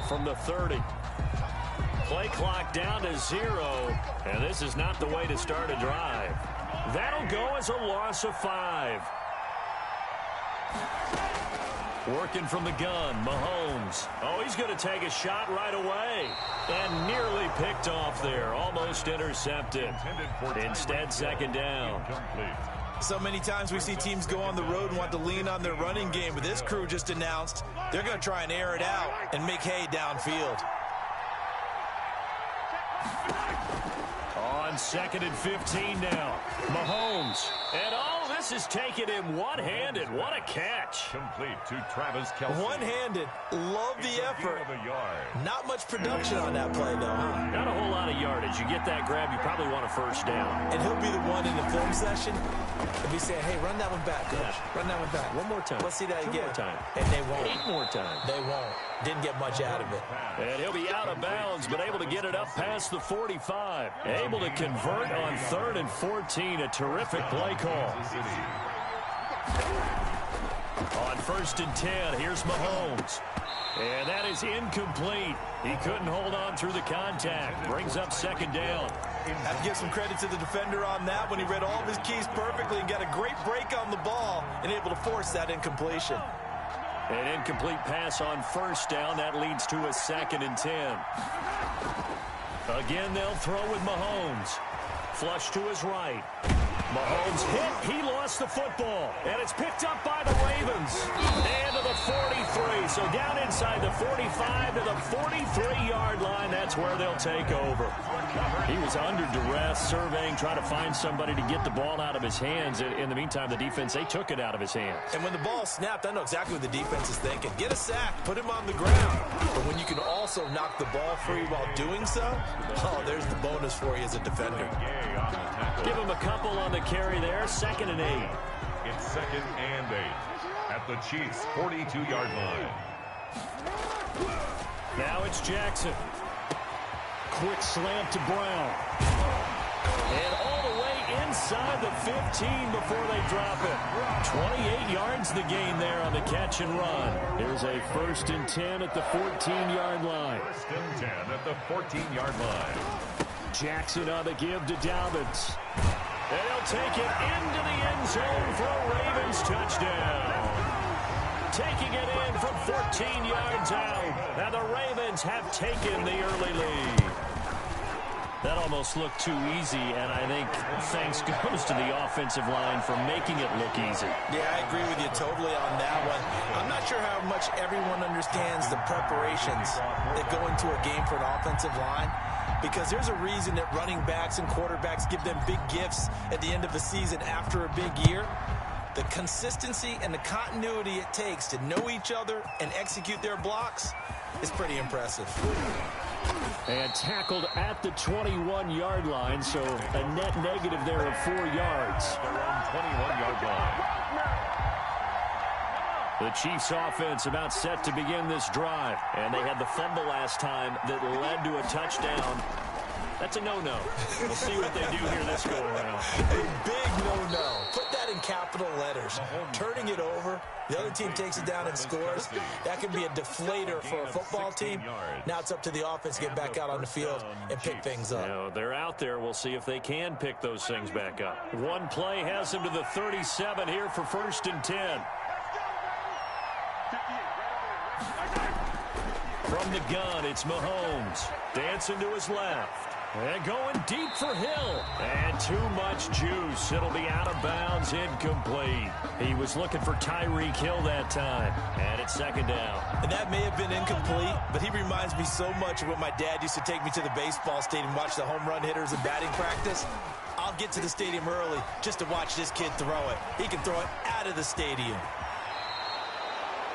from the 30. Play clock down to 0, and this is not the way to start a drive. That'll go as a loss of 5. Working from the gun, Mahomes. Oh, he's going to take a shot right away. And nearly picked off there. Almost intercepted. Instead, second down. So many times we see teams go on the road and want to lean on their running game, but this crew just announced they're going to try and air it out and make hay downfield. On 2nd and 15 now. Mahomes. And oh, this is taken in one-handed. What a catch. Complete to Travis Kelce. One-handed. Love the effort. Not much production on that play, though, huh? Not a whole lot of yardage. You get that grab, you probably want a first down. And he'll be the one in the film session. He'll be saying, hey, run that one back, coach. Yeah. Run that one back. One more time. Let's see that again. 2 more times. And they won't. 8 more times. They won't. Didn't get much out of it. And he'll be out of bounds, but able to get it up past the 45. Able to convert on 3rd and 14. A terrific play call. On 1st and 10, here's Mahomes. And that is incomplete. He couldn't hold on through the contact. Brings up 2nd down. Have to give some credit to the defender on that when he read all of his keys perfectly and got a great break on the ball and able to force that incompletion. An incomplete pass on 1st down. That leads to a 2nd and 10. Again, they'll throw with Mahomes. Flush to his right. Mahomes hit. He lost the football. And it's picked up by the Ravens. And to the 43. So down inside the 45 to the 43-yard line. That's where they'll take over. He was under duress, surveying, trying to find somebody to get the ball out of his hands. In the meantime, the defense, they took it out of his hands. And when the ball snapped, I know exactly what the defense is thinking. Get a sack, put him on the ground. But when you can also knock the ball free while doing so, oh, there's the bonus for you as a defender. Give him a couple on the carry there. 2nd and 8. It's 2nd and 8 at the Chiefs' 42-yard line. Now it's Jackson. Quick slam to Brown. And all the way inside the 15 before they drop it. 28 yards the gain there on the catch and run. Here's a 1st and 10 at the 14-yard line. 1st and 10 at the 14-yard line. Jackson on the give to Dobbins. And he'll take it into the end zone for a Ravens touchdown. Taking it in from 14 yards out. And the Ravens have taken the early lead. That almost looked too easy, and I think thanks goes to the offensive line for making it look easy. Yeah, I agree with you totally on that one. I'm not sure how much everyone understands the preparations that go into a game for an offensive line, because there's a reason that running backs and quarterbacks give them big gifts at the end of the season after a big year. The consistency and the continuity it takes to know each other and execute their blocks is pretty impressive. And tackled at the 21-yard line, so a net negative there of 4 yards. Their own 21-yard line. The Chiefs offense about set to begin this drive. And they had the fumble last time that led to a touchdown. That's a no-no. We'll see what they do here this go-around. A big no-no. Put that in capital letters. Turning it over, the other team takes it down and scores. That can be a deflator for a football team. Now it's up to the offense to get back out on the field and pick things up. Now, they're out there. We'll see if they can pick those things back up. One play has them to the 37 here for 1st and 10. From the gun, it's Mahomes. Dancing to his left. And going deep for Hill. And too much juice. It'll be out of bounds, incomplete. He was looking for Tyreek Hill that time. And it's 2nd down. And that may have been incomplete, but he reminds me so much of when my dad used to take me to the baseball stadium and watch the home run hitters and batting practice. I'll get to the stadium early just to watch this kid throw it. He can throw it out of the stadium.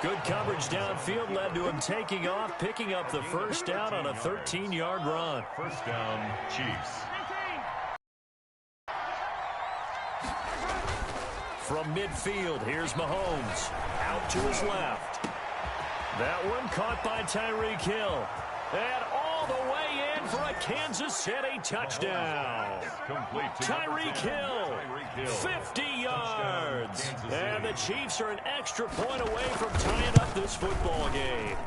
Good coverage downfield led to him taking off, picking up the 1st down on a 13-yard run. 1st down, Chiefs. From midfield, here's Mahomes. Out to his left. That one caught by Tyreek Hill. And all the way in for a Kansas City touchdown. Tyreek Hill, 50 yards. And the Chiefs are an extra point away from tying up this football game.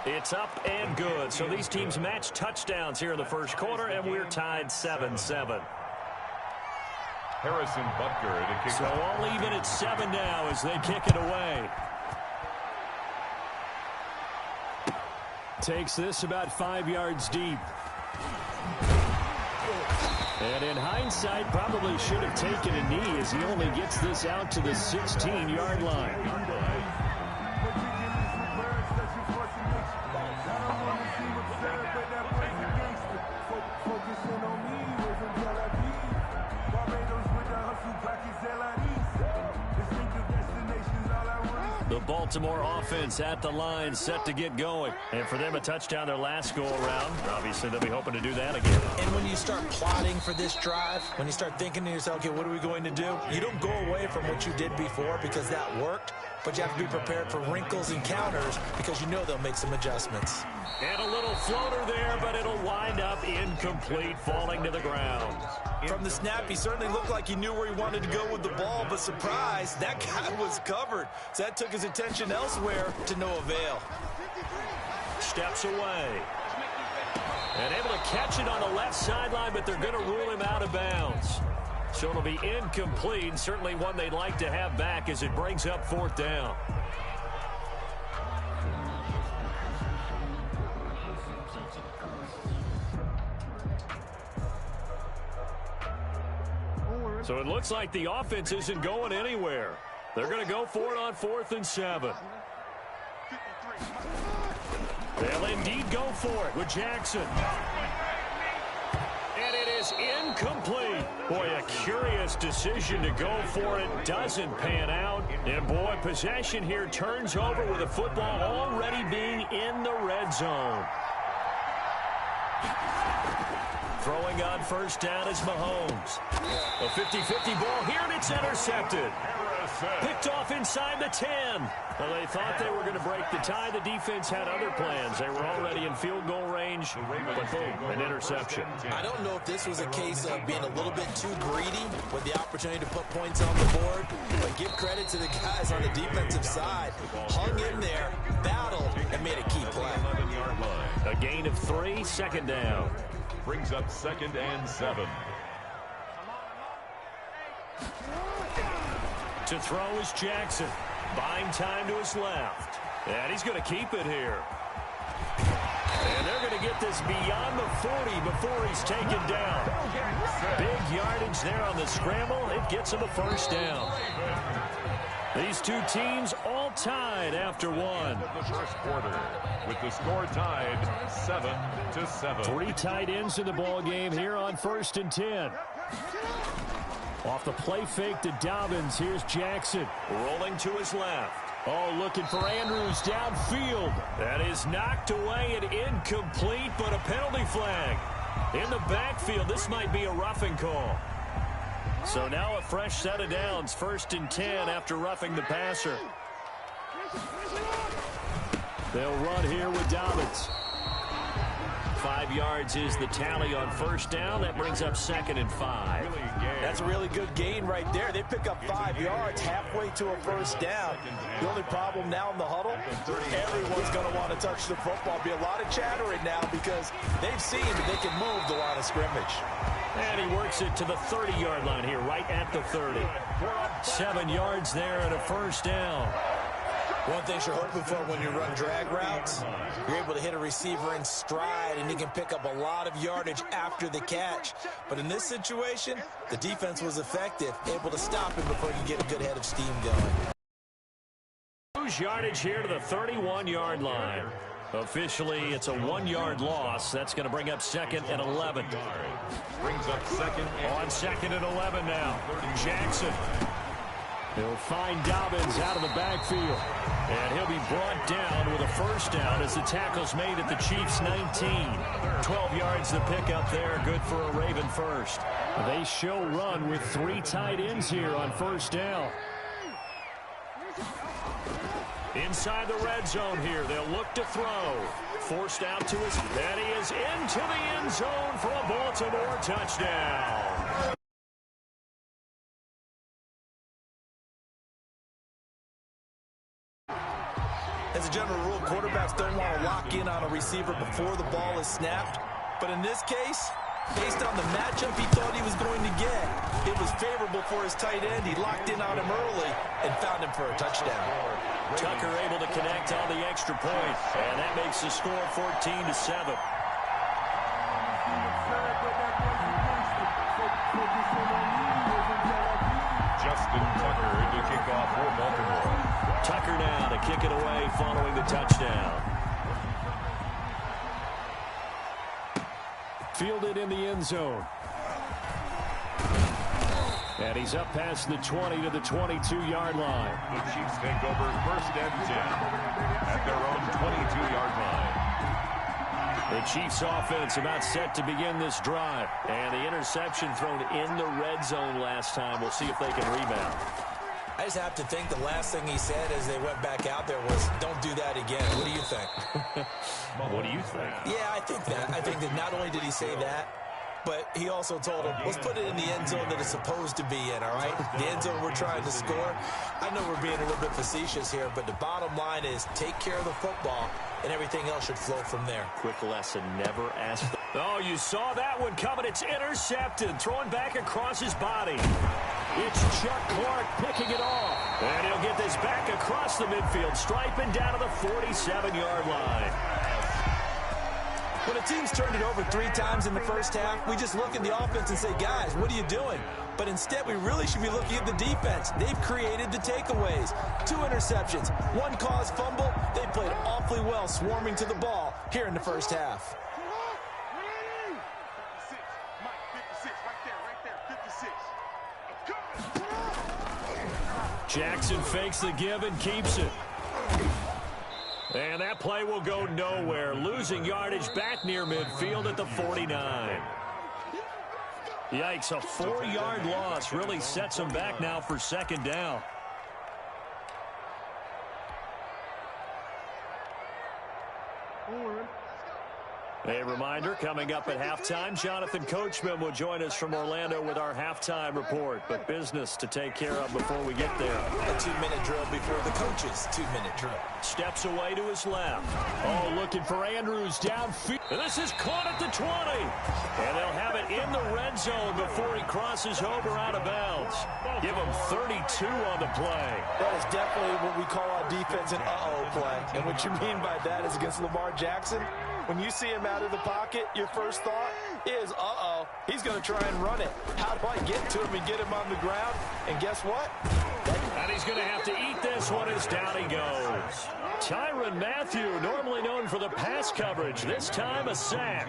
It's up and good. So these teams match touchdowns here in the first quarter, and we're tied 7-7. Harrison Butker to kick so all even at 7 now as they kick it away. Takes this about 5 yards deep. And in hindsight, probably should have taken a knee as he only gets this out to the 16-yard line. The Baltimore offense at the line, set to get going. And for them, a touchdown their last go-around. Obviously, they'll be hoping to do that again. And when you start plotting for this drive, when you start thinking to yourself, okay, what are we going to do? You don't go away from what you did before because that worked, but you have to be prepared for wrinkles and counters because you know they'll make some adjustments. And a little floater there, but it'll wind up incomplete, falling to the ground. From the snap, he certainly looked like he knew where he wanted to go with the ball, but surprise, that guy was covered. So that took his attention elsewhere to no avail. Steps away. And able to catch it on the left sideline, but they're going to rule him out of bounds. So it'll be incomplete, certainly one they'd like to have back as it brings up 4th down. So it looks like the offense isn't going anywhere. They're going to go for it on 4th and 7. They'll indeed go for it with Jackson. And it is incomplete. Boy, a curious decision to go for it. Doesn't pan out. And boy, possession here turns over with the football already being in the red zone. Throwing on 1st down is Mahomes. A 50-50 ball here, and it's intercepted. Picked off inside the 10. Well, they thought they were going to break the tie. The defense had other plans. They were already in field goal range, but boom, an interception. I don't know if this was a case of being a little bit too greedy with the opportunity to put points on the board, but give credit to the guys on the defensive side. Hung in there, battled, and made a key play. A gain of 3, 2nd down. Brings up 2nd and 7. To throw is Jackson. Buying time to his left. And he's going to keep it here. And they're going to get this beyond the 40 before he's taken down. Big yardage there on the scramble. It gets him a 1st down. These two teams all tied after one. The first quarter with the score tied 7-7. 3 tight ends in the ball game here on 1st and 10. Off the play fake to Dobbins. Here's Jackson rolling to his left. Oh, looking for Andrews downfield. That is knocked away and incomplete, but a penalty flag. In the backfield, this might be a roughing call. So now a fresh set of downs, 1st and 10 after roughing the passer. They'll run here with Dobbins. 5 yards is the tally on 1st down. That brings up 2nd and 5. That's a really good gain right there. They pick up 5 yards halfway to a 1st down. The only problem now in the huddle, everyone's going to want to touch the football. Be a lot of chattering now because they've seen that they can move the line of scrimmage. And he works it to the 30-yard line here, right at the 30. 7 yards there and a 1st down. One thing you're hoping for when you run drag routes, you're able to hit a receiver in stride, and he can pick up a lot of yardage after the catch. But in this situation, the defense was effective, able to stop him before he could get a good head of steam going. Lose yardage here to the 31-yard line. Officially, it's a 1-yard loss. That's going to bring up 2nd and 11. Brings up 2nd on 2nd and 11 now. Jackson. He'll find Dobbins out of the backfield. And he'll be brought down with a 1st down as the tackle's made at the Chiefs' 19. 12 yards to pick up there. Good for a Raven 1st. They show run with 3 tight ends here on 1st down. Inside the red zone here. They'll look to throw. Forced out to his. And he is into the end zone for a Baltimore touchdown. As a general rule, quarterbacks don't want to lock in on a receiver before the ball is snapped. But in this case, based on the matchup he thought he was going to get, it was favorable for his tight end. He locked in on him early and found him for a touchdown. Tucker able to connect on the extra point, and that makes the score 14-7. Justin Tucker to kick off for Baltimore. Tucker now to kick it away following the touchdown. Fielded in the end zone. And he's up past the 20 to the 22-yard line. The Chiefs take over 1st and 10 at their own 22-yard line. The Chiefs offense about set to begin this drive. And the interception thrown in the red zone last time. We'll see if they can rebound. I just have to think the last thing he said as they went back out there was, don't do that again. What do you think? What do you think? Yeah, I think that. I think that not only did he say that, but he also told him, let's put it in the end zone that it's supposed to be in, all right? The end zone we're trying to score. I know we're being a little bit facetious here, but the bottom line is take care of the football, and everything else should flow from there. Quick lesson, never ask. Oh, you saw that one coming. It's intercepted, thrown back across his body. It's Chuck Clark picking it off. And he'll get this back across the midfield, striping down to the 47-yard line. When a team's turned it over 3 times in the first half, we just look at the offense and say, guys, what are you doing? But instead, we really should be looking at the defense. They've created the takeaways. 2 interceptions, 1 caused fumble. They played awfully well swarming to the ball here in the first half. Jackson fakes the give and keeps it. And that play will go nowhere. Losing yardage back near midfield at the 49. Yikes, a 4-yard loss really sets them back now for 2nd down. A reminder, coming up at halftime, Jonathan Coachman will join us from Orlando with our halftime report. But business to take care of before we get there. A 2-minute drill before the coach's 2-minute drill. Steps away to his left. Oh, looking for Andrews downfield. This is caught at the 20. And they'll have it in the red zone before he crosses over out of bounds. Give him 32 on the play. That is definitely what we call our defense an uh-oh play. And what you mean by that is against Lamar Jackson, when you see him out of the pocket, your first thought is, uh-oh, he's going to try and run it. How do I get to him and get him on the ground? And guess what? And he's going to have to eat this one as down he goes. Tyrann Mathieu, normally known for the pass coverage, this time a sack.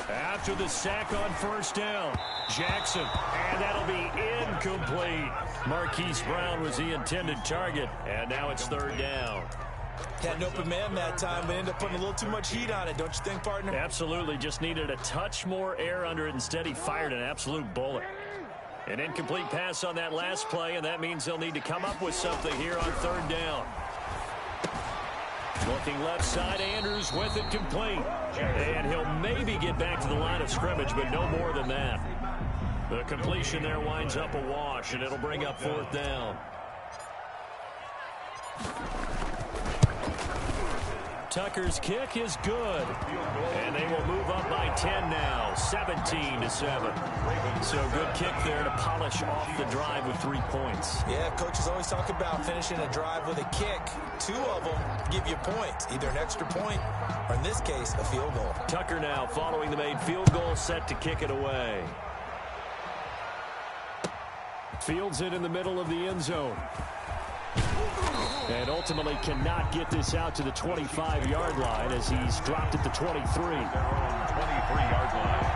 After the sack on 1st down, Jackson, and that'll be incomplete. Marquise Brown was the intended target, and now it's 3rd down. Had an open man that time, but ended up putting a little too much heat on it, don't you think, partner? Absolutely. Just needed a touch more air under it. Instead, he fired an absolute bullet. An incomplete pass on that last play, and that means they'll need to come up with something here on 3rd down. Looking left side, Andrews with it complete. And he'll maybe get back to the line of scrimmage, but no more than that. The completion there winds up a wash, and it'll bring up 4th down. Tucker's kick is good. And they will move up by 10 now, 17-7. So good kick there to polish off the drive with 3 points. Yeah, coaches always talk about finishing a drive with a kick. 2 of them give you points, either an extra point or, in this case, a field goal. Tucker now following the made field goal, set to kick it away. Fields it in the middle of the end zone. And ultimately cannot get this out to the 25-yard line as he's dropped at the 23. 23-yard line.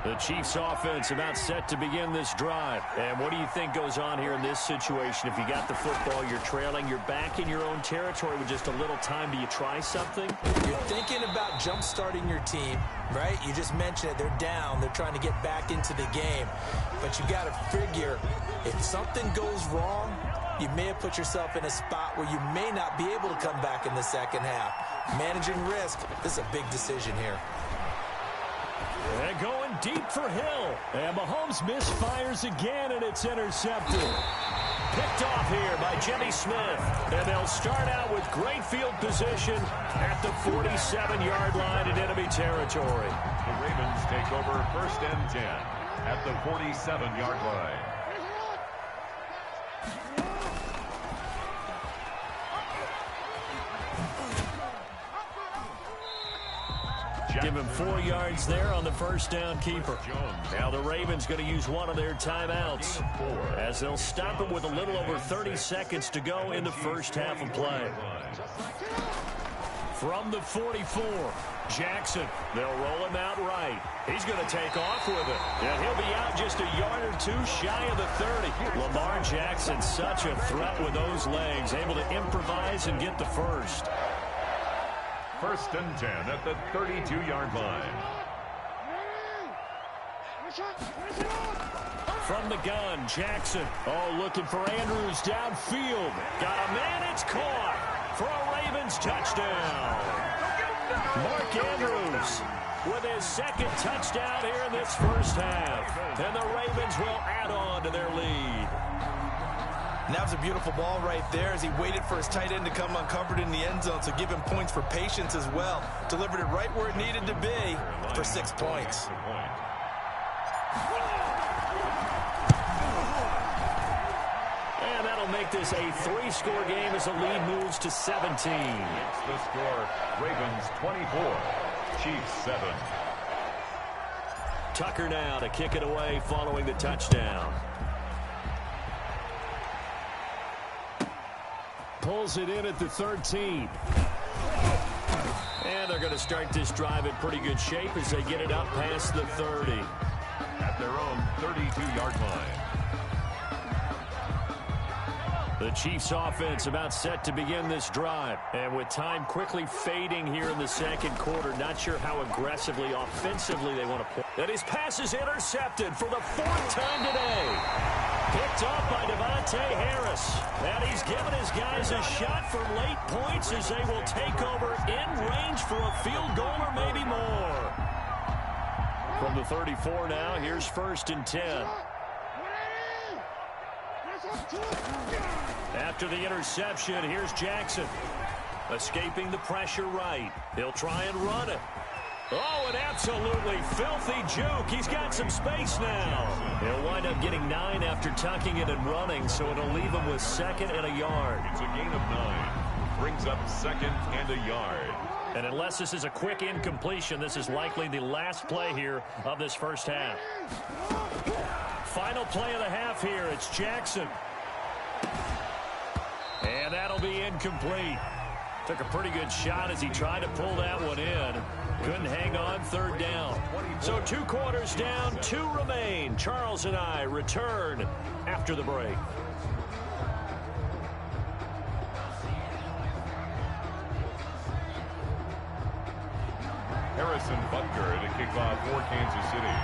The Chiefs offense about set to begin this drive. And what do you think goes on here in this situation? If you got the football, you're trailing, you're back in your own territory with just a little time. Do you try something? You're thinking about jump-starting your team, right? You just mentioned it. They're down. They're trying to get back into the game. But you got to figure, if something goes wrong, you may have put yourself in a spot where you may not be able to come back in the second half. Managing risk, this is a big decision here. And going deep for Hill. And Mahomes misfires again, and it's intercepted. Picked off here by Jimmy Smith. And they'll start out with great field position at the 47-yard line in enemy territory. The Ravens take over 1st and 10 at the 47-yard line. Give him 4 yards there on the first down keeper. Now the Ravens going to use one of their timeouts as they'll stop it with a little over 30 seconds to go in the first half of play. From the 44, Jackson. They'll roll him out right. He's going to take off with it. And he'll be out just a yard or two shy of the 30. Lamar Jackson, such a threat with those legs, able to improvise and get the first. 1st and 10 at the 32-yard line. From the gun, Jackson. Oh, looking for Andrews downfield. Got a man, it's caught for a Ravens touchdown. Mark Andrews with his second touchdown here in this first half. And the Ravens will add on to their lead. And that was a beautiful ball right there as he waited for his tight end to come uncovered in the end zone, so give him points for patience as well. Delivered it right where it needed to be for 6 points. And that'll make this a 3-score game as the lead moves to 17. It's the score, Ravens 24, Chiefs 7. Tucker now to kick it away following the touchdown. Pulls it in at the 13. And they're going to start this drive in pretty good shape as they get it up past the 30. At their own 32-yard line. The Chiefs offense about set to begin this drive. And with time quickly fading here in the second quarter, not sure how aggressively, offensively they want to play. And his pass is intercepted for the 4th time today. Picked off by Devontae Harris. And he's given his guys a shot for late points as they will take over in range for a field goal or maybe more. From the 34 now, here's 1st and 10. After the interception, here's Jackson. Escaping the pressure right. He'll try and run it. Oh, an absolutely filthy juke. He's got some space now. He'll wind up getting 9 after tucking it and running, so it'll leave him with 2nd and a yard. It's a gain of 9. Brings up 2nd and a yard. And unless this is a quick incompletion, this is likely the last play here of this first half. Final play of the half here. It's Jackson. And that'll be incomplete. Took a pretty good shot as he tried to pull that one in. Couldn't hang on, 3rd down. So 2 quarters down, 2 remain. Charles and I return after the break. Harrison Butker to kick off for Kansas City.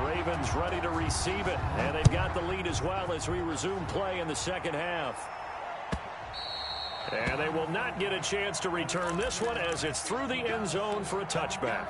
Ravens ready to receive it, and they've got the lead as well as we resume play in the second half. And they will not get a chance to return this one as it's through the end zone for a touchback.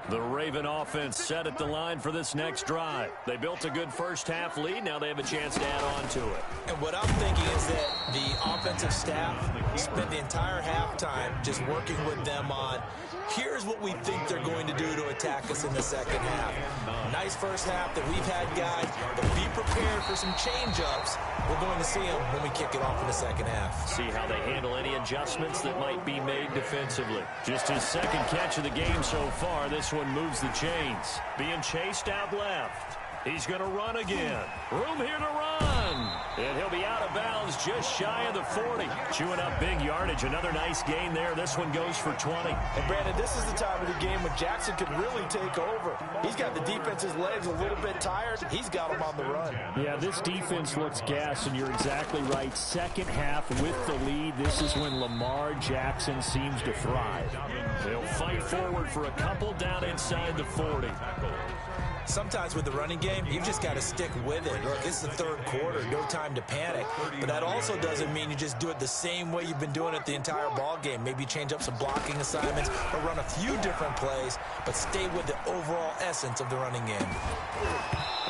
The Raven offense set at the line for this next drive. They built a good first half lead. Now they have a chance to add on to it. And what I'm thinking is that the offensive staff spent the entire halftime just working with them on, here's what we think they're going to do to attack us in the second half. Nice first half that we've had, guys, but be prepared for some change-ups. We're going to see them when we kick it off in the second half. See how they handle any adjustments that might be made defensively. Just his second catch of the game so far. This one moves the chains. Being chased out left. He's going to run again. Room here to run. And he'll be out of bounds just shy of the 40. Chewing up big yardage. Another nice gain there. This one goes for 20. And, Brandon, this is the time of the game when Jackson could really take over. He's got the defense's legs a little bit tired. He's got them on the run. Yeah, this defense looks gassed, and you're exactly right. Second half with the lead. This is when Lamar Jackson seems to thrive. They'll fight forward for a couple down inside the 40. Sometimes with the running game, you've just got to stick with it. Look, it's the third quarter, no time to panic. But that also doesn't mean you just do it the same way you've been doing it the entire ball game. Maybe change up some blocking assignments or run a few different plays, but stay with the overall essence of the running game.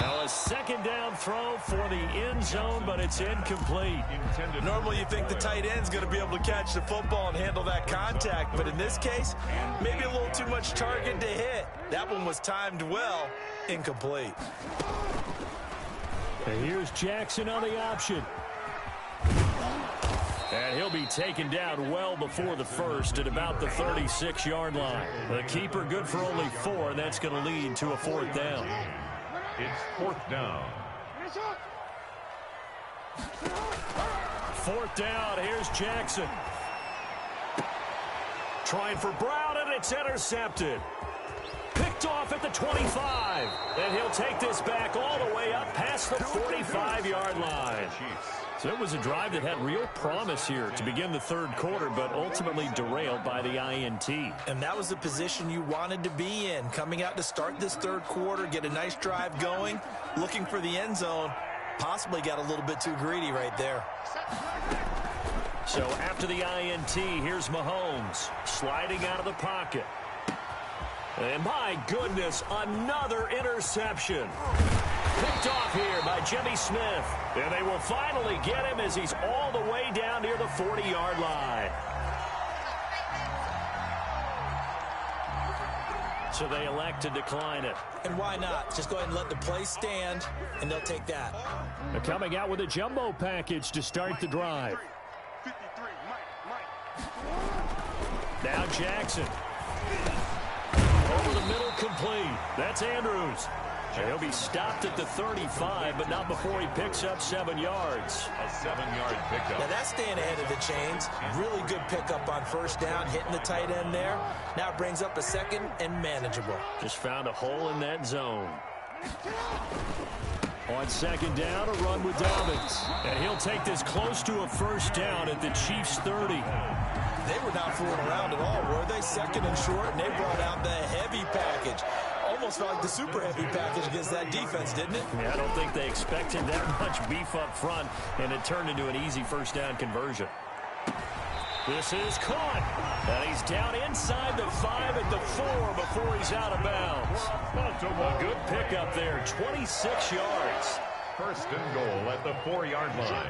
Now a second down throw for the end zone, but it's incomplete. Normally you think the tight end's going to be able to catch the football and handle that contact, but in this case, maybe a little too much target to hit. That one was timed well. Incomplete. And here's Jackson on the option. And he'll be taken down well before the first at about the 36-yard line. The keeper good for only 4, and that's going to lead to a fourth down. It's fourth down. Fourth down, here's Jackson. Trying for Brown, and it's intercepted. Picked off at the 25. And he'll take this back all the way up past the 45-yard line. So it was a drive that had real promise here to begin the third quarter, but ultimately derailed by the INT. And that was the position you wanted to be in. Coming out to start this third quarter, get a nice drive going, looking for the end zone. Possibly got a little bit too greedy right there. So after the INT, here's Mahomes sliding out of the pocket. And my goodness, another interception. Picked off here by Jimmy Smith. And they will finally get him as he's all the way down near the 40-yard line. So they elect to decline it. And why not? Just go ahead and let the play stand, and they'll take that. They're coming out with a jumbo package to start the drive. Now Jackson. Over the middle, complete. That's Andrews. He'll be stopped at the 35, but not before he picks up 7 yards. A 7-yard pickup. Now that's staying ahead of the chains. Really good pickup on first down, hitting the tight end there. Now it brings up a second and manageable. Just found a hole in that zone. On second down, a run with Dobbins. And he'll take this close to a first down at the Chiefs' 30. They were not fooling around at all, were they? Second and short, and they brought out the heavy package. Almost felt like the super heavy package against that defense, didn't it? Yeah, I don't think they expected that much beef up front, and it turned into an easy first down conversion. This is caught, and he's down inside the 5 at the 4 before he's out of bounds. A good pickup there, 26 yards. First and goal at the 4-yard line.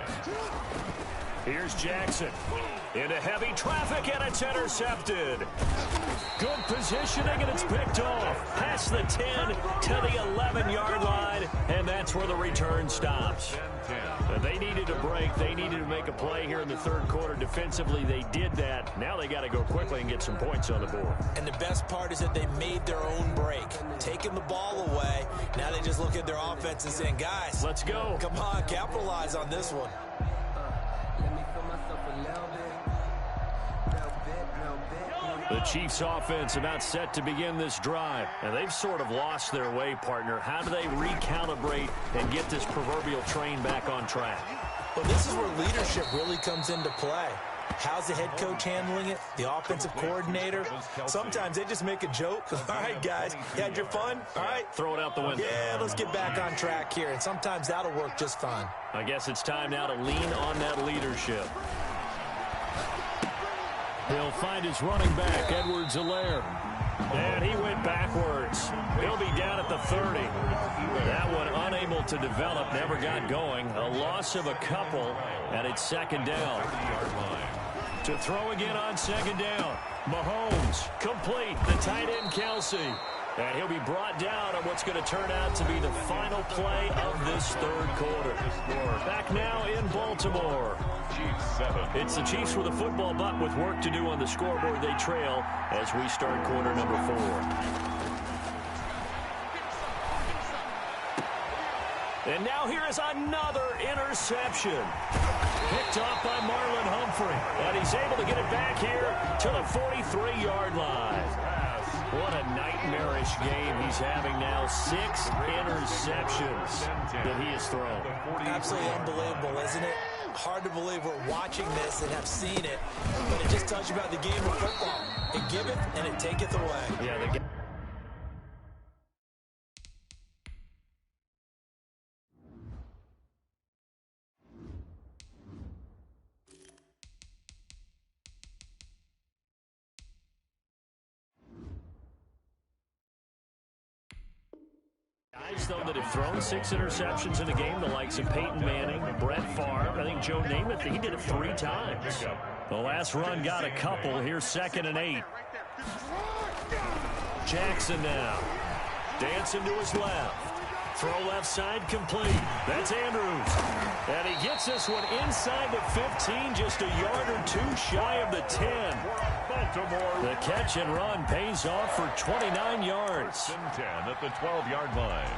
Here's Jackson. Into heavy traffic, and it's intercepted. Good positioning, and it's picked off. Past the 10 to the 11-yard line, and that's where the return stops. They needed a break. They needed to make a play here in the third quarter. Defensively, they did that. Now they got to go quickly and get some points on the board. And the best part is that they made their own break. Taking the ball away. Now they just look at their offense and saying, guys, let's go. Come on, capitalize on this one. The Chiefs offense about set to begin this drive, and they've sort of lost their way, partner. How do they recalibrate and get this proverbial train back on track? Well, this is where leadership really comes into play. How's the head coach handling it? The offensive coordinator? Sometimes they just make a joke. All right, guys, you had your fun? All right. Throw it out the window. Yeah, let's get back on track here, and sometimes that'll work just fine. I guess it's time now to lean on that leadership. He'll find his running back, Edwards-Helaire. And he went backwards. He'll be down at the 30. That one unable to develop, never got going. A loss of a couple, and it's second down. To throw again on second down. Mahomes, complete. The tight end, Kelsey. And he'll be brought down on what's going to turn out to be the final play of this third quarter. Back now in Baltimore. It's the Chiefs with a football, but with work to do on the scoreboard, they trail as we start quarter number 4. And now here is another interception. Picked off by Marlon Humphrey. And he's able to get it back here to the 43-yard line. What a nightmarish game he's having now. 6 interceptions that he has thrown. Absolutely unbelievable, isn't it? Hard to believe we're watching this and have seen it. But it just tells you about the game of football. It giveth and it taketh away. Yeah, guys, though, that have thrown 6 interceptions in a game, the likes of Peyton Manning, Brett Favre, I think Joe Namath, he did it 3 times. The last run got a couple. Here's 2nd and 8. Jackson now. Dancing to his left. Throw left side complete. That's Andrews. And he gets this one inside the 15, just a yard or 2 shy of the 10. Baltimore. The catch and run pays off for 29 yards. 10 at the 12-yard line.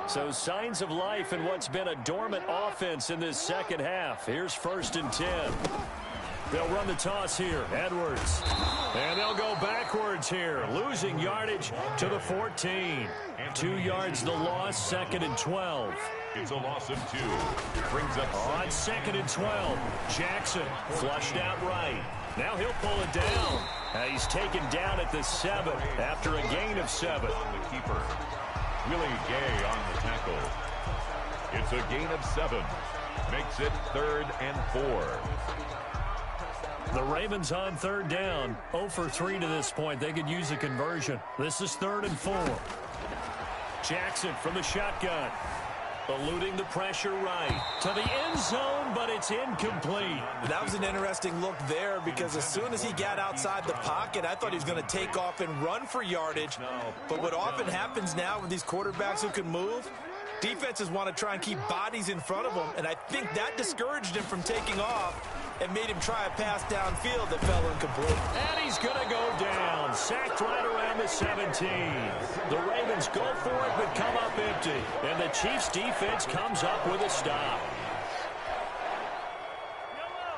So signs of life in what's been a dormant offense in this second half. Here's 1st and 10. They'll run the toss here. Edwards. And they'll go backwards here. Losing yardage to the 14. 2 yards the loss, 2nd and 12. It's a loss of 2. Brings up on 2nd and 12. Jackson flushed out right. Now he'll pull it down. He's taken down at the 7 after a gain of 7. The keeper. Willie Gay on the tackle. It's a gain of 7. Makes it 3rd and 4. The Ravens on 3rd down. 0 for 3 to this point. They could use a conversion. This is 3rd and 4. Jackson from the shotgun. Eluding the pressure right. To the end zone, but it's incomplete. That was an interesting look there because as soon as he got outside the pocket, I thought he was going to take off and run for yardage. But what often happens now with these quarterbacks who can move, defenses want to try and keep bodies in front of them, and I think that discouraged him from taking off and made him try a pass downfield that fell incomplete. And he's going to go down. Sacked right around the 17. The Ravens go for it but come up empty. And the Chiefs defense comes up with a stop.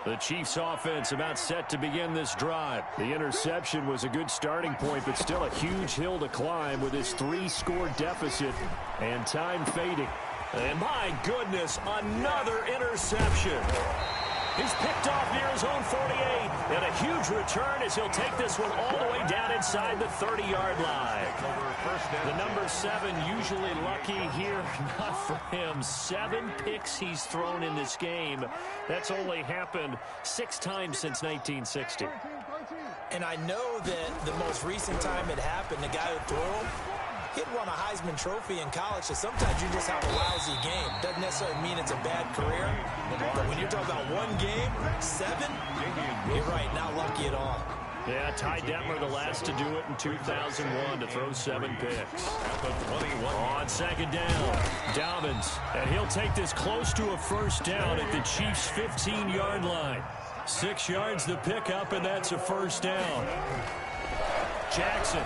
The Chiefs offense about set to begin this drive. The interception was a good starting point, but still a huge hill to climb with his 3-score deficit and time fading. And my goodness, another interception. He's picked off near his own 48, and a huge return as he'll take this one all the way down inside the 30-yard line. The number 7 usually lucky here, not for him. 7 picks he's thrown in this game. That's only happened 6 times since 1960. And I know that the most recent time it happened, the guy who threw him, he'd won a Heisman Trophy in college, so sometimes you just have a lousy game. Doesn't necessarily mean it's a bad career. But when you're talking about 1 game, 7, you're right, not lucky at all. Yeah, Ty Detmer, the last to do it in 2001 to throw 7 picks. On 2nd down, Dobbins. And he'll take this close to a 1st down at the Chiefs' 15-yard line. 6 yards the pickup, and that's a 1st down. Jackson.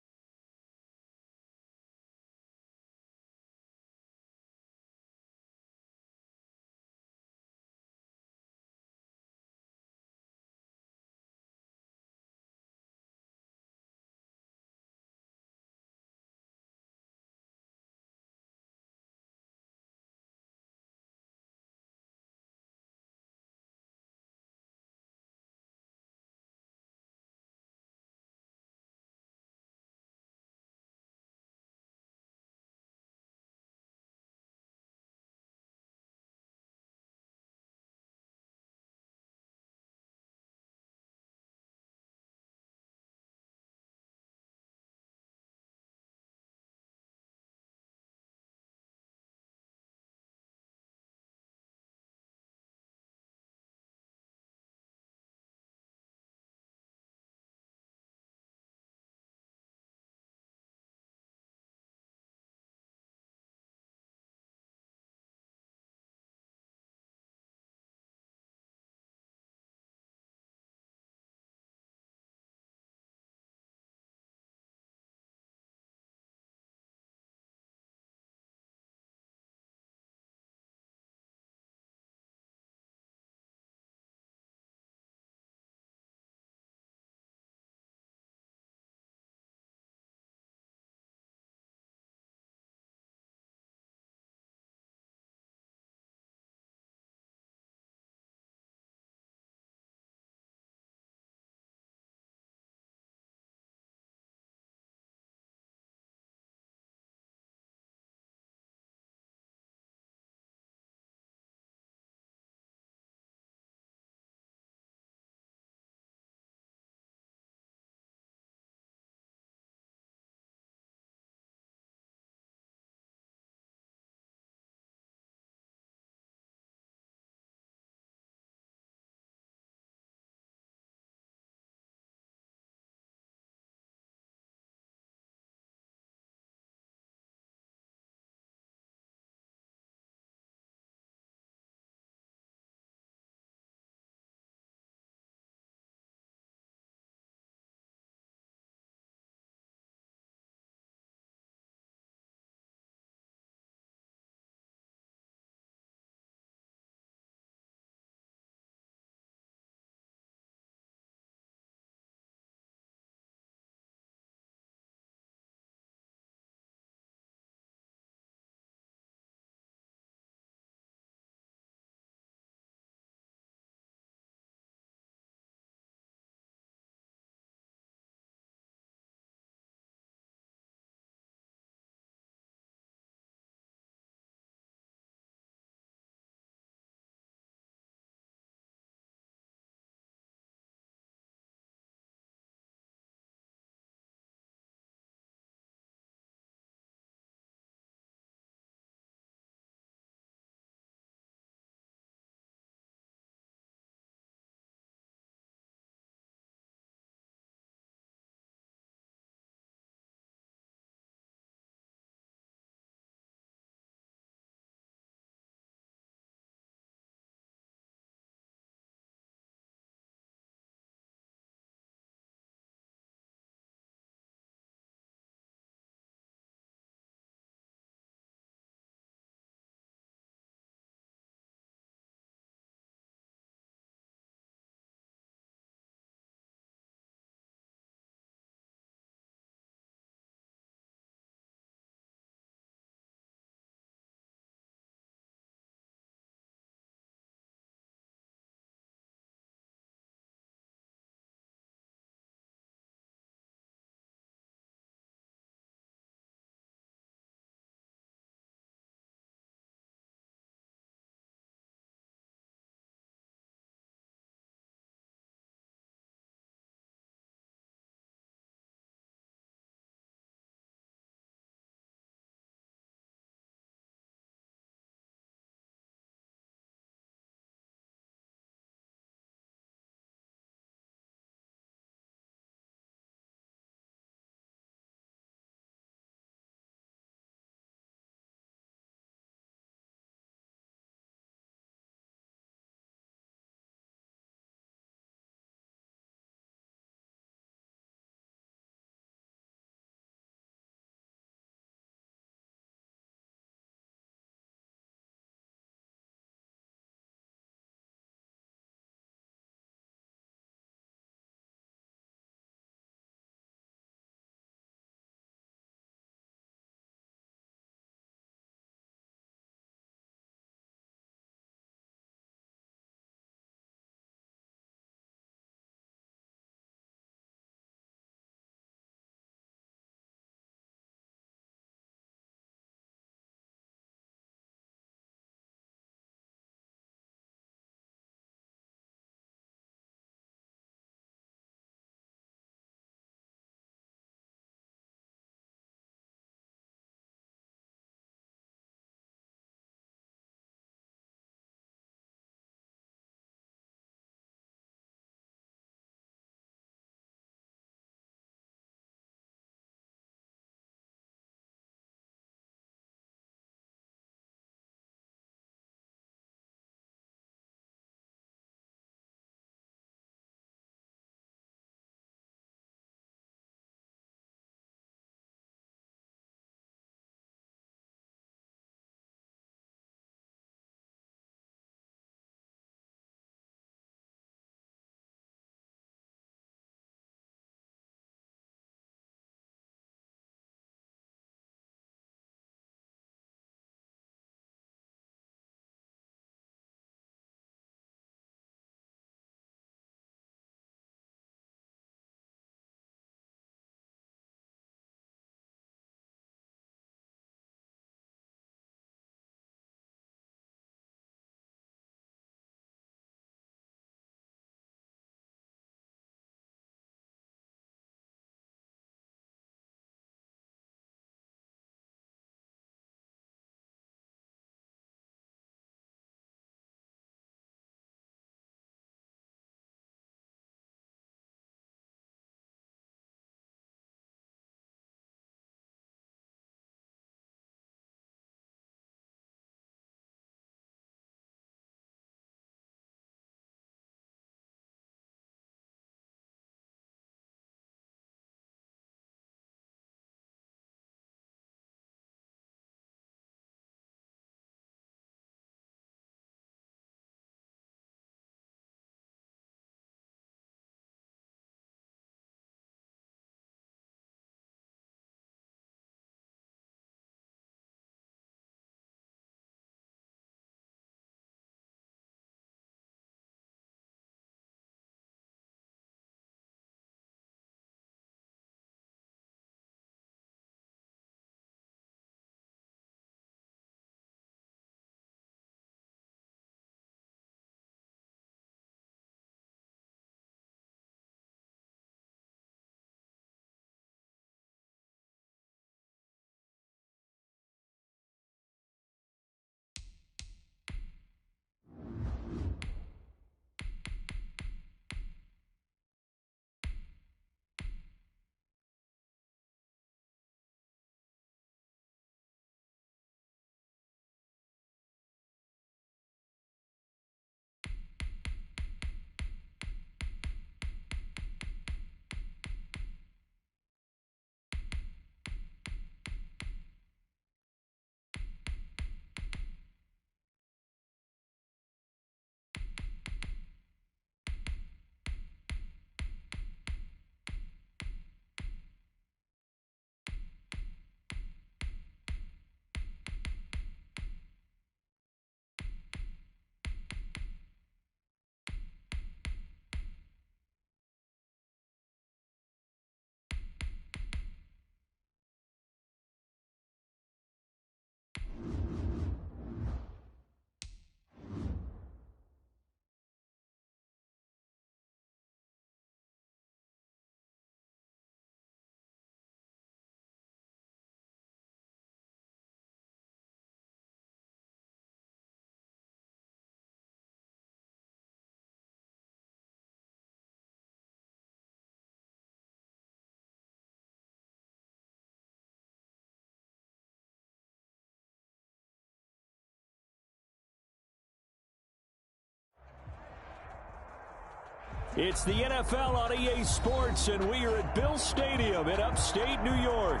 It's the NFL on EA Sports, and we are at Bill Stadium in upstate New York.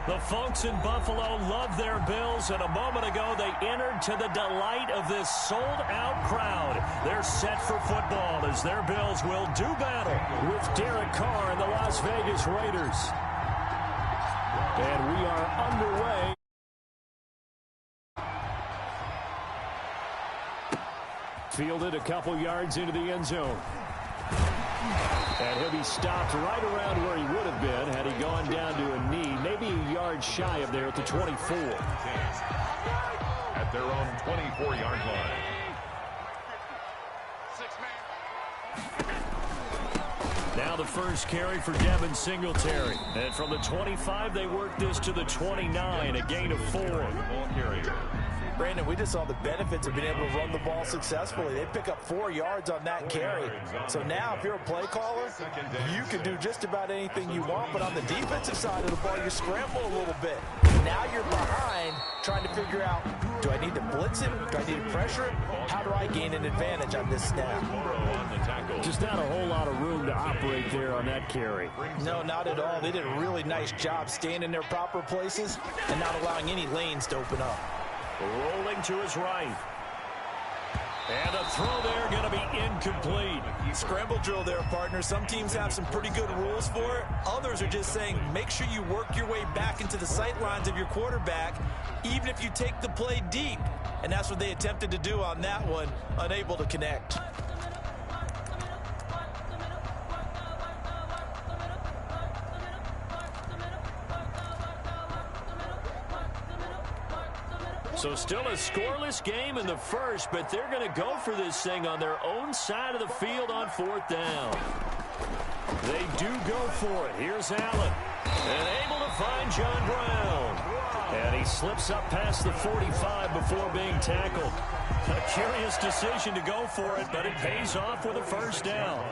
The folks in Buffalo love their Bills, and a moment ago they entered to the delight of this sold-out crowd. They're set for football as their Bills will do battle with Derek Carr and the Las Vegas Raiders. And we are underway. Fielded a couple yards into the end zone. And he'll be stopped right around where he would have been had he gone down to a knee, maybe a yard shy of there at the 24. At their own 24-yard line. Now the first carry for Devin Singletary. And from the 25, they work this to the 29, a gain of 4. Ball carrier. Brandon, we just saw the benefits of being able to run the ball successfully. They pick up 4 yards on that carry. So now if you're a play caller, you can do just about anything you want. But on the defensive side of the ball, you scramble a little bit. Now you're behind trying to figure out, do I need to blitz him? Do I need to pressure him? How do I gain an advantage on this snap? Just not a whole lot of room to operate there on that carry. No, not at all. They did a really nice job staying in their proper places and not allowing any lanes to open up. Rolling to his right. And a throw there going to be incomplete. Scramble drill there, partner. Some teams have some pretty good rules for it. Others are just saying make sure you work your way back into the sight lines of your quarterback, even if you take the play deep. And that's what they attempted to do on that one, unable to connect. So still a scoreless game in the first, but they're going to go for this thing on their own side of the field on 4th down. They do go for it. Here's Allen. And able to find John Brown. And he slips up past the 45 before being tackled. A curious decision to go for it, but it pays off with a first down.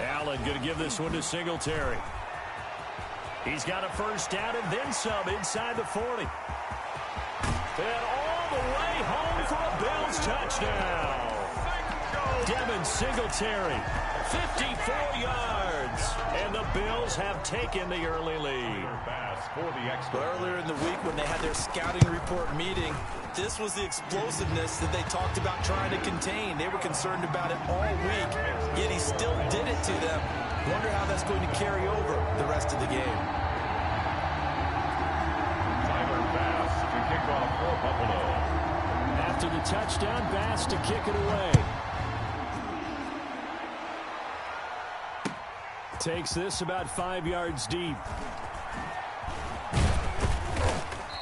Allen going to give this one to Singletary. He's got a first down and then some inside the 40. And all the way home for a Bills touchdown. Devin Singletary, 54 yards. And the Bills have taken the early lead. Earlier in the week when they had their scouting report meeting, this was the explosiveness that they talked about trying to contain. They were concerned about it all week, yet he still did it to them. Wonder how that's going to carry over the rest of the game. Bass to kick off for Buffalo. After the touchdown, Bass to kick it away. Takes this about 5 yards deep.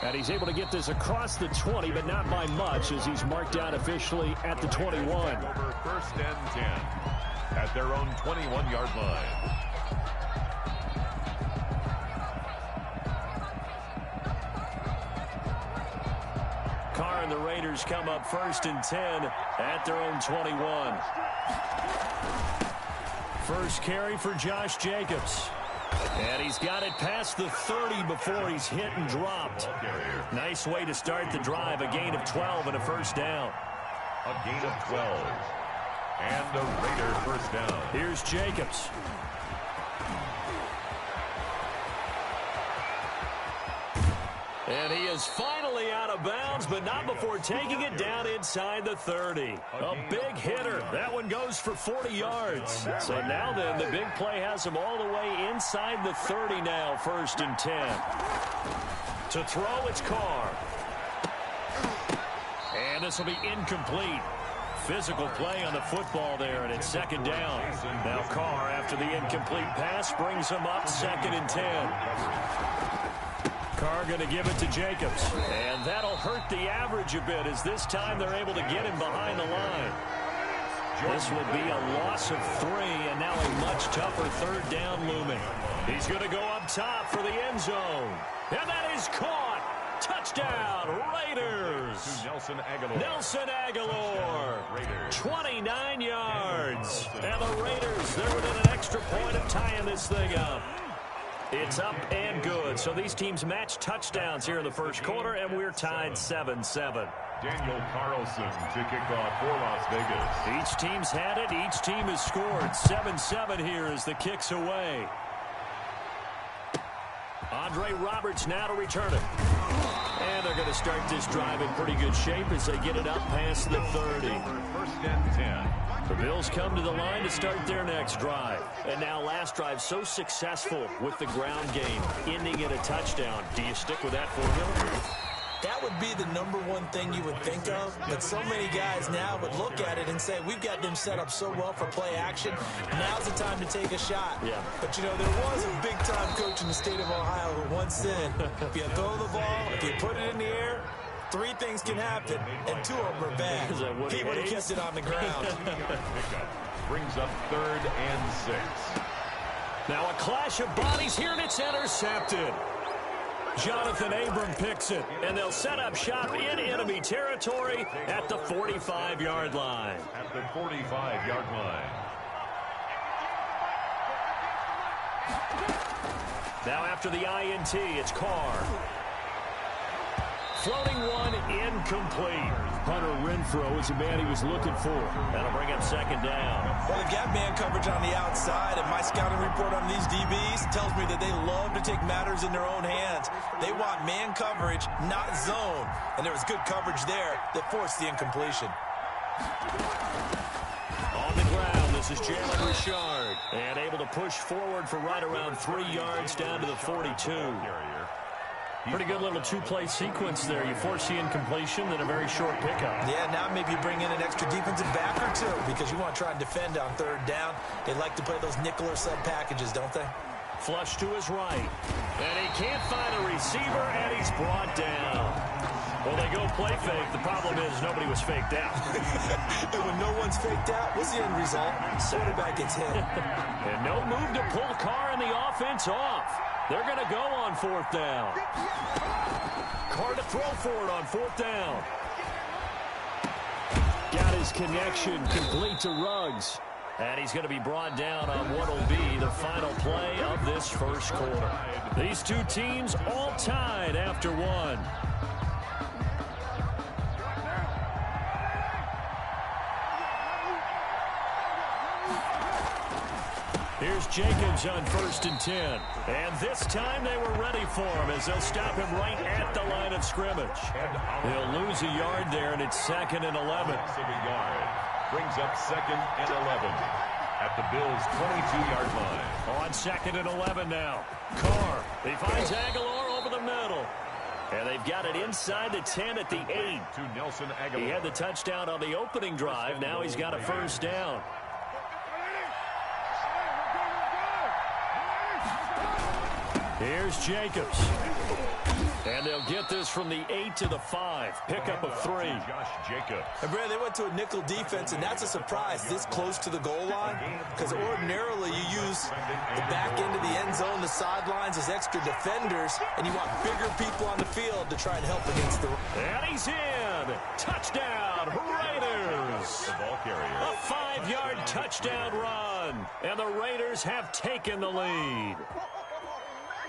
And he's able to get this across the 20, but not by much, as he's marked down officially at the 21. Over 1st and 10 at their own 21-yard line. Carr and the Raiders come up 1st and 10 at their own 21. First carry for Josh Jacobs. And he's got it past the 30 before he's hit and dropped. Nice way to start the drive. A gain of 12 and a first down. A gain of 12. And a Raider first down. Here's Jacobs. And he is finally out of bounds, but not before taking it down inside the 30. A big hitter. That one goes for 40 yards. So now then, the big play has him all the way inside the 30 now, 1st and 10. To throw, it's Carr. And this will be incomplete. Physical play on the football there, and it's 2nd down. Now Carr, after the incomplete pass, brings him up 2nd and 10. Carr going to give it to Jacobs. And that'll hurt the average a bit, as this time they're able to get him behind the line. This will be a loss of 3, and now a much tougher 3rd down looming. He's going to go up top for the end zone. And that is caught. Touchdown, Raiders. Nelson Aguilar. 29 yards. And the Raiders, they're within an extra point of tying this thing up. It's up and good. So these teams match touchdowns here in the first quarter, and we're tied 7-7. Daniel Carlson to kick off for Las Vegas. Each team's had it. Each team has scored. 7-7 here as the kick's away. Andre Roberts now to return it. And they're going to start this drive in pretty good shape as they get it up past the 30. First and 10. The Bills come to the line to start their next drive. And now last drive so successful with the ground game, ending in a touchdown. Do you stick with that formula? That would be the number one thing you would think of, but so many guys now would look at it and say, we've got them set up so well for play action. Now's the time to take a shot. Yeah. But, you know, there was a big-time coach in the state of Ohio who once said, if you throw the ball, if you put it in the air, 3 things can happen, and 2 of them are bad. He would have kept it on the ground. Brings up 3rd and 6. Now a clash of bodies here, and it's intercepted. Jonathan Abram picks it, and they'll set up shop in enemy territory at the 45-yard line. At the 45-yard line. Now after the INT, it's Carr. Floating one, incomplete. Hunter Renfrow is the man he was looking for. That'll bring up 2nd down. Well, they've got man coverage on the outside, and my scouting report on these DBs tells me that they love to take matters in their own hands. They want man coverage, not zone. And there was good coverage there that forced the incompletion. On the ground, this is Jalen Richard. And able to push forward for right around 3 yards down to the 42. Pretty good little 2-play sequence there. You force the incompletion, then a very short pickup. Yeah, now maybe you bring in an extra defensive back or 2 because you want to try and defend on 3rd down. They like to play those nickel or sub packages, don't they? Flush to his right. And he can't find a receiver, and he's brought down. Well, they go play fake. The problem is nobody was faked out. And when no one's faked out, what's the end result? Quarterback gets hit. And no move to pull Carr and the offense off. They're going to go on 4th down. Carr to throw for it on 4th down. Got his connection complete to Ruggs. And he's going to be brought down on what will be the final play of this first quarter. These 2 teams all tied after 1. Here's Jacobs on 1st and 10. And this time they were ready for him as they'll stop him right at the line of scrimmage. They'll lose a yard there, and it's 2nd and 11. Brings up 2nd and 11 at the Bills' 22-yard line. On 2nd and 11 now. Carr, he finds Aguilar over the middle. And they've got it inside the 10 at the 8. To Nelson Aguilar. He had the touchdown on the opening drive. Now he's got a 1st down. Here's Jacobs. And they'll get this from the 8 to the 5. Pickup of 3. Josh Jacobs. And Brad, they went to a nickel defense, and that's a surprise this close to the goal line. Because ordinarily you use the back end of the end zone, the sidelines as extra defenders, and you want bigger people on the field to try and help against the... And he's in. Touchdown, Raiders. The ball carrier. A 5-yard touchdown run. And the Raiders have taken the lead.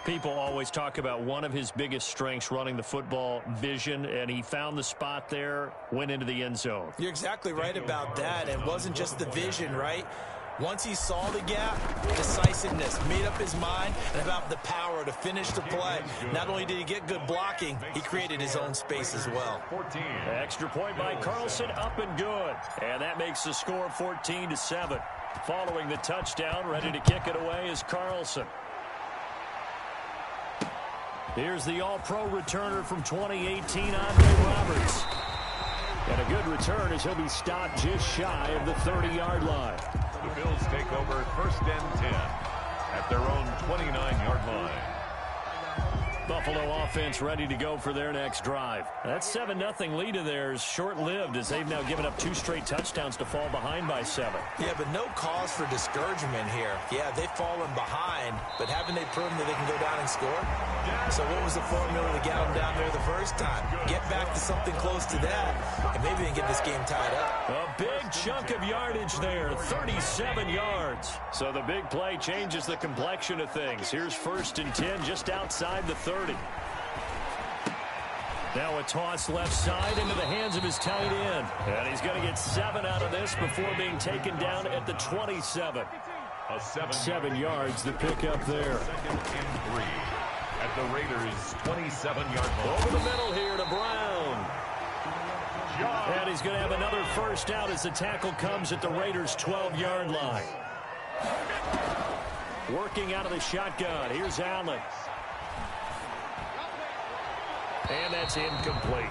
People always talk about one of his biggest strengths running the football, vision, and he found the spot there, went into the end zone. You're exactly right about that. It wasn't just the vision, right? Once he saw the gap, decisiveness, made up his mind, and about the power to finish the play. Not only did he get good blocking, he created his own space as well. 14. Extra point by Carlson, up and good. And that makes the score 14-7. Following the touchdown, ready to kick it away is Carlson. Here's the all-pro returner from 2018, Andre Roberts. And a good return as he'll be stopped just shy of the 30-yard line. The Bills take over 1st and 10 at their own 29-yard line. Buffalo offense ready to go for their next drive. That 7-0 lead of theirs short-lived as they've now given up 2 straight touchdowns to fall behind by 7. Yeah, but no cause for discouragement here. Yeah, they've fallen behind, but haven't they proven that they can go down and score? So what was the formula to get them down there the first time? Get back to something close to that, and maybe they can get this game tied up. A big chunk of yardage there, 37 yards. So the big play changes the complexion of things. Here's 1st and 10 just outside the 30. Now a toss left side into the hands of his tight end. And he's going to get 7 out of this before being taken down at the 27. A 7 yards to pick up there. 2nd and 3 at the Raiders' 27-yard line. Over the middle here to Brown. And he's going to have another first out as the tackle comes at the Raiders' 12-yard line. Working out of the shotgun. Here's Allen. And that's incomplete.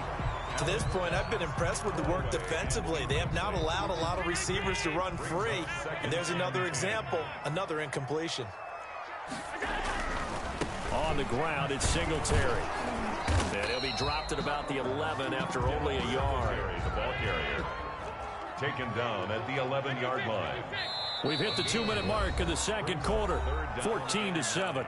To this point, I've been impressed with the work defensively. They have not allowed a lot of receivers to run free. And there's another example, another incompletion. On the ground, it's Singletary. And he'll be dropped at about the 11 after only a yard. The ball carrier taken down at the 11-yard line. We've hit the 2-minute mark in the second quarter. 14-7.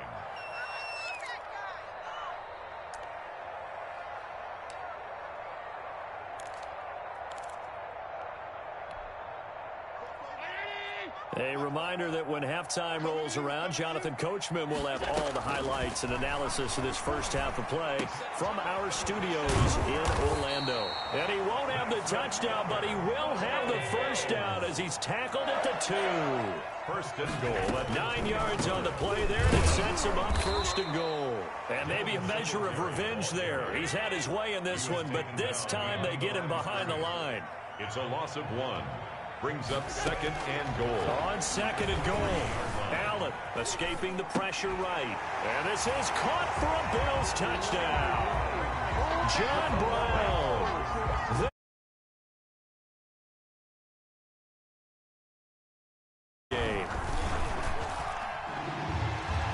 A reminder that when halftime rolls around, Jonathan Coachman will have all the highlights and analysis of this first half of play from our studios in Orlando. And he won't have the touchdown, but he will have the first down as he's tackled at the 2. First and goal. At 9 yards on the play there, and it sets him up first and goal. And maybe a measure of revenge there. He's had his way in this one, but this time they get him behind the line. It's a loss of 1. Brings up 2nd and goal. On 2nd and goal. Allen escaping the pressure right. And this is caught for a Bills touchdown. John Brown.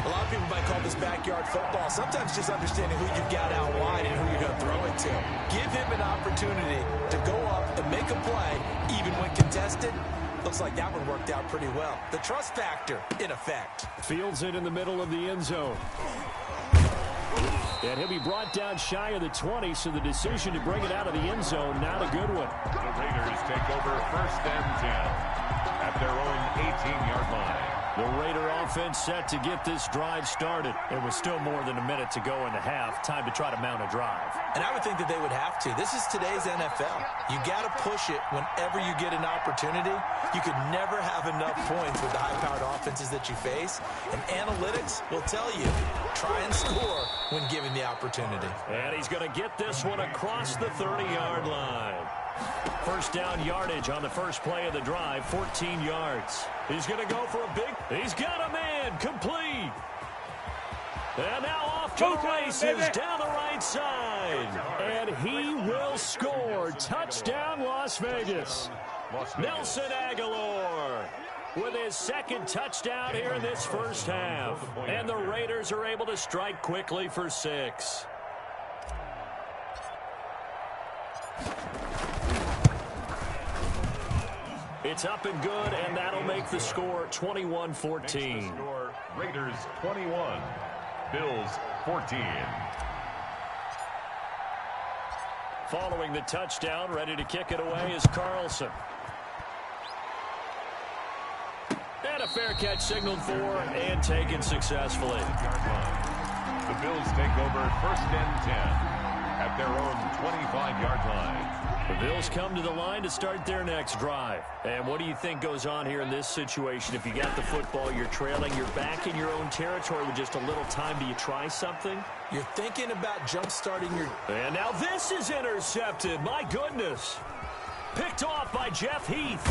A lot of people might call this backyard football. Sometimes just understanding who you've got out wide and who you're going to throw it to. Give him an opportunity to go up and make a play, even when contested. Looks like that one worked out pretty well. The trust factor, in effect. Fields it in the middle of the end zone. And he'll be brought down shy of the 20, so the decision to bring it out of the end zone, not a good one. The Raiders take over 1st and 10 at their own 18-yard line. The Raider offense set to get this drive started. It was still more than a minute to go in the half. Time to try to mount a drive. And I would think that they would have to. This is today's NFL. You got to push it whenever you get an opportunity. You could never have enough points with the high-powered offenses that you face. And analytics will tell you, try and score when given the opportunity. And he's going to get this one across the 30-yard line. First down yardage on the first play of the drive, 14 yards. He's going to go for a big... He's got a man, complete. And now off to the races, down the right side. And he will score. Touchdown, Las Vegas. Nelson Aguilar with his 2nd touchdown here in this first half. And the Raiders are able to strike quickly for 6. It's up and good, and that'll make the score 21-14. Raiders 21, Bills 14. Following the touchdown, ready to kick it away is Carlson. And a fair catch signaled for and taken successfully. The Bills take over 1st and 10 at their own 25-yard line. The Bills come to the line to start their next drive. And what do you think goes on here in this situation? If you got the football, you're trailing, you're back in your own territory with just a little time. Do you try something? You're thinking about jump-starting your... And now this is intercepted. My goodness. Picked off by Jeff Heath.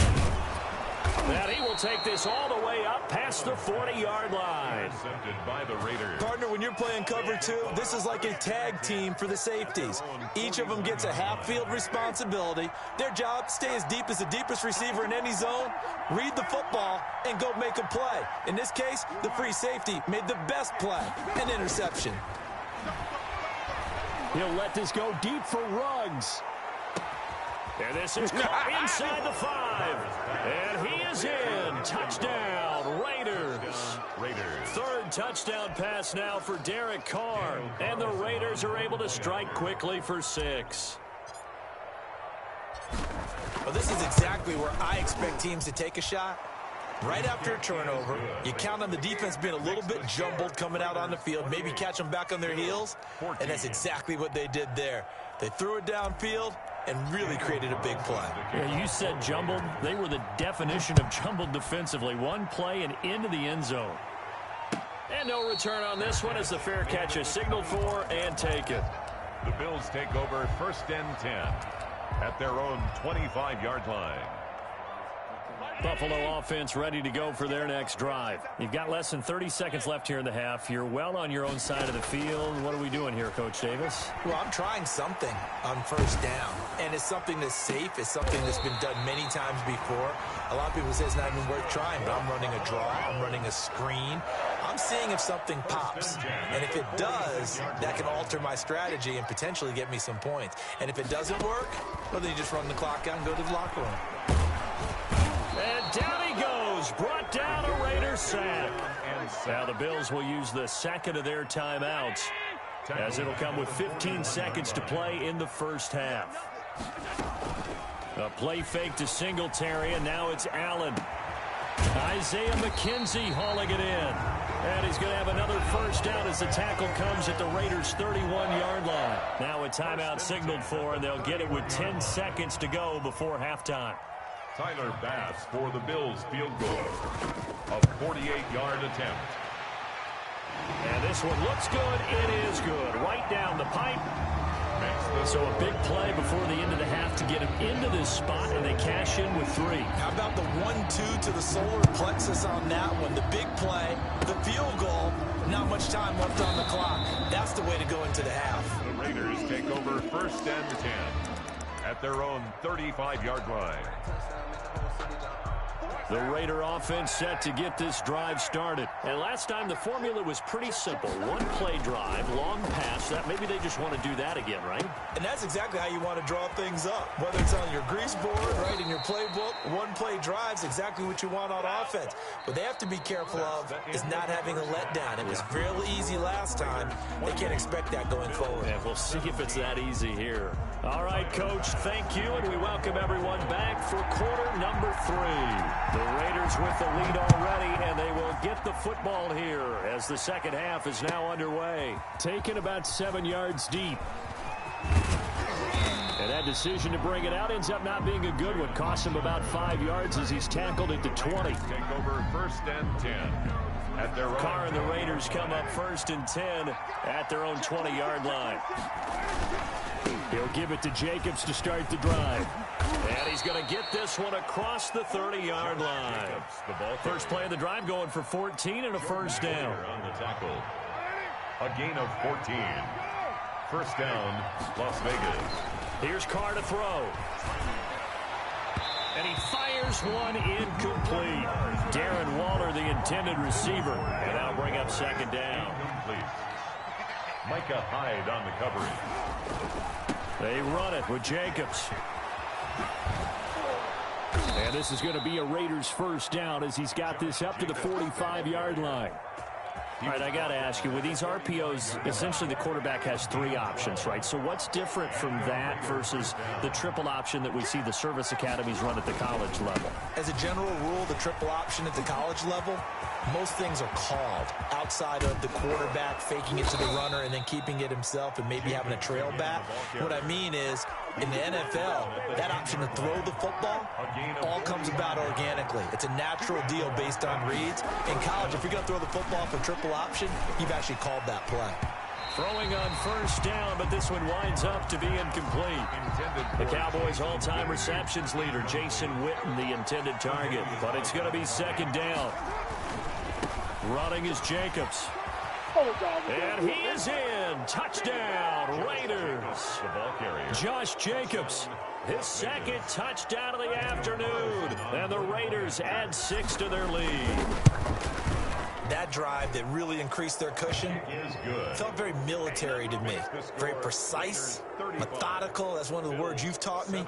And he will take this all the way up past the 40-yard line. Intercepted by the Raiders. Partner, when you're playing cover 2, this is like a tag team for the safeties. Each of them gets a half-field responsibility. Their job, stay as deep as the deepest receiver in any zone, read the football, and go make a play. In this case, the free safety made the best play, an interception. He'll let this go deep for Ruggs. And this is caught inside the 5. And he is in. Touchdown, Raiders. Third touchdown pass now for Derek Carr. And the Raiders are able to strike quickly for 6. Well, this is exactly where I expect teams to take a shot. Right after a turnover, you count on the defense being a little bit jumbled coming out on the field, maybe catch them back on their heels, and that's exactly what they did there. They threw it downfield and really created a big play. Yeah, you said jumbled. They were the definition of jumbled defensively. One play and into the end zone. And no return on this one as the fair catch is signaled for and taken. The Bills take over 1st and 10 at their own 25-yard line. Buffalo offense ready to go for their next drive. You've got less than 30 seconds left here in the half. You're well on your own side of the field. What are we doing here, Coach Davis? Well, I'm trying something on 1st down, and it's something that's safe. It's something that's been done many times before. A lot of people say it's not even worth trying, but I'm running a draw. I'm running a screen. I'm seeing if something pops, and if it does, that can alter my strategy and potentially get me some points. And if it doesn't work, well, then you just run the clock out and go to the locker room. And down he goes, brought down a Raiders sack. Now the Bills will use the second of their timeouts, as it'll come with 15 seconds to play in the first half. A play fake to Singletary, and now it's Allen. Isaiah McKenzie hauling it in. And he's going to have another first down as the tackle comes at the Raiders' 31-yard line. Now a timeout signaled for, and they'll get it with 10 seconds to go before halftime. Tyler Bass for the Bills field goal. A 48-yard attempt. And this one looks good. It is good. Right down the pipe. So a big play before the end of the half to get him into this spot, and they cash in with 3. How about the 1-2 to the solar plexus on that one? The big play, the field goal, not much time left on the clock. That's the way to go into the half. The Raiders take over 1st and 10 at their own 35-yard line. The Raider offense set to get this drive started. And last time the formula was pretty simple. One play drive, long pass. That maybe they just want to do that again, right? And that's exactly how you want to draw things up. Whether it's on your grease board, right, in your playbook, one play drive's exactly what you want on offense. What they have to be careful of is not having a letdown. It was fairly easy last time. They can't expect that going forward. Yeah, we'll see if it's that easy here. All right, Coach, thank you, and we welcome everyone back for quarter number 3. The Raiders with the lead already, and they will get the football here as the second half is now underway. Taken about 7 yards deep. And that decision to bring it out ends up not being a good one. Costs him about 5 yards as he's tackled at the 20. Take over 1st and 10 at their own. Carr and the Raiders come up 1st and 10 at their own 20-yard line. He'll give it to Jacobs to start the drive. And he's going to get this one across the 30-yard line. First play of the drive going for 14 and a first down. On the tackle. A gain of 14. First down, Las Vegas. Here's Carr to throw. And he fires one incomplete. Darren Waller, the intended receiver. And that'll bring up second down. Complete. Micah Hyde on the coverage. They run it with Jacobs. And this is going to be a Raiders first down as he's got this up to the 45-yard line. All right, I got to ask you, with these RPOs, essentially the quarterback has 3 options, right? So what's different from that versus the triple option that we see the service academies run at the college level? As a general rule, the triple option at the college level, most things are called outside of the quarterback faking it to the runner and then keeping it himself and maybe having a trail back. What I mean is, in the NFL, that option to throw the football all comes about organically. It's a natural deal based on reads. In college, if you're going to throw the football for triple option, you've actually called that play. Throwing on first down, but this one winds up to be incomplete. The Cowboys' all-time receptions leader, Jason Witten, the intended target. But it's going to be second down. Running is Jacobs. And he is in. Touchdown, Raiders. Josh Jacobs, his second touchdown of the afternoon. And the Raiders add 6 to their lead. That drive that really increased their cushion felt very military to me. Very precise, methodical. That's one of the words you've taught me.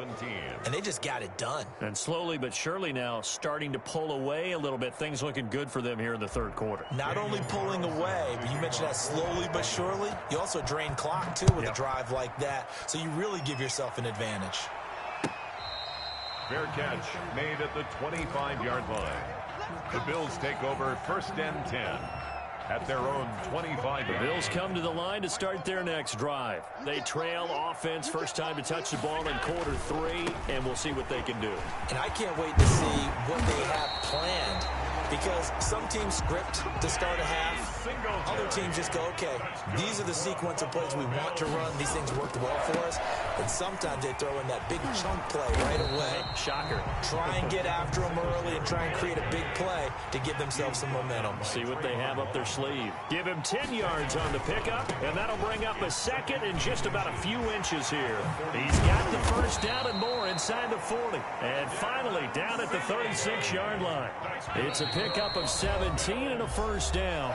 And they just got it done. And slowly but surely now starting to pull away a little bit. Things looking good for them here in the third quarter. Not only pulling away, but you mentioned that slowly but surely. You also drain clock, too, with a drive like that. So you really give yourself an advantage. Fair catch made at the 25-yard line. The Bills take over 1st and 10 at their own 25. The Bills come to the line to start their next drive. They trail offense, first time to touch the ball in Q3, and we'll see what they can do. And I can't wait to see what they have planned, because some teams script to start a half. Other teams just go, okay, these are the sequence of plays we want to run. These things worked well for us. And sometimes they throw in that big chunk play right away. Shocker. Try and get after them early and try and create a big play to give themselves some momentum. See what they have up their sleeve. Give him 10 yards on the pickup, and that'll bring up a second and just about a few inches here. He's got the first down and more inside the 40. And finally down at the 36-yard line. It's a pickup of 17 and a first down.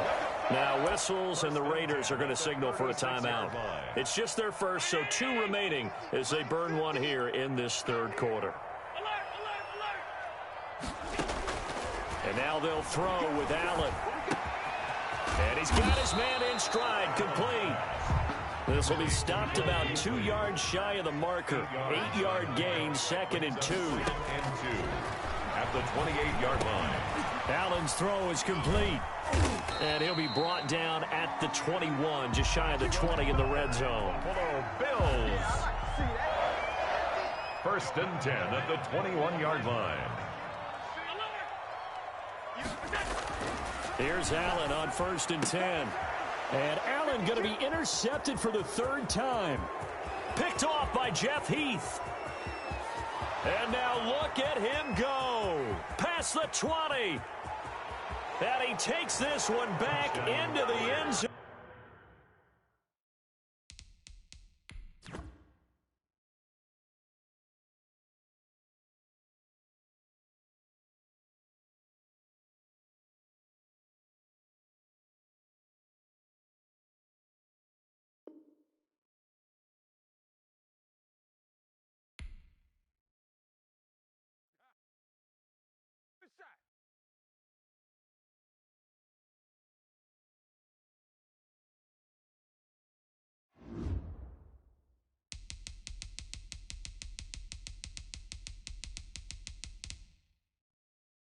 Now whistles, and the Raiders are going to signal for a timeout. It's just their first, so 2 remaining as they burn one here in this third quarter. And now they'll throw with Allen. And he's got his man in stride, complete. This will be stopped about 2 yards shy of the marker. 8-yard gain, 2nd and 2. At the 28-yard line. Allen's throw is complete. And he'll be brought down at the 21, just shy of the 20 in the red zone. Buffalo Bills. 1st and 10 at the 21-yard line. Here's Allen on 1st and 10. And Allen going to be intercepted for the 3rd time. Picked off by Jeff Heath. And now look at him go. Past the 20. And he takes this one back into the end zone.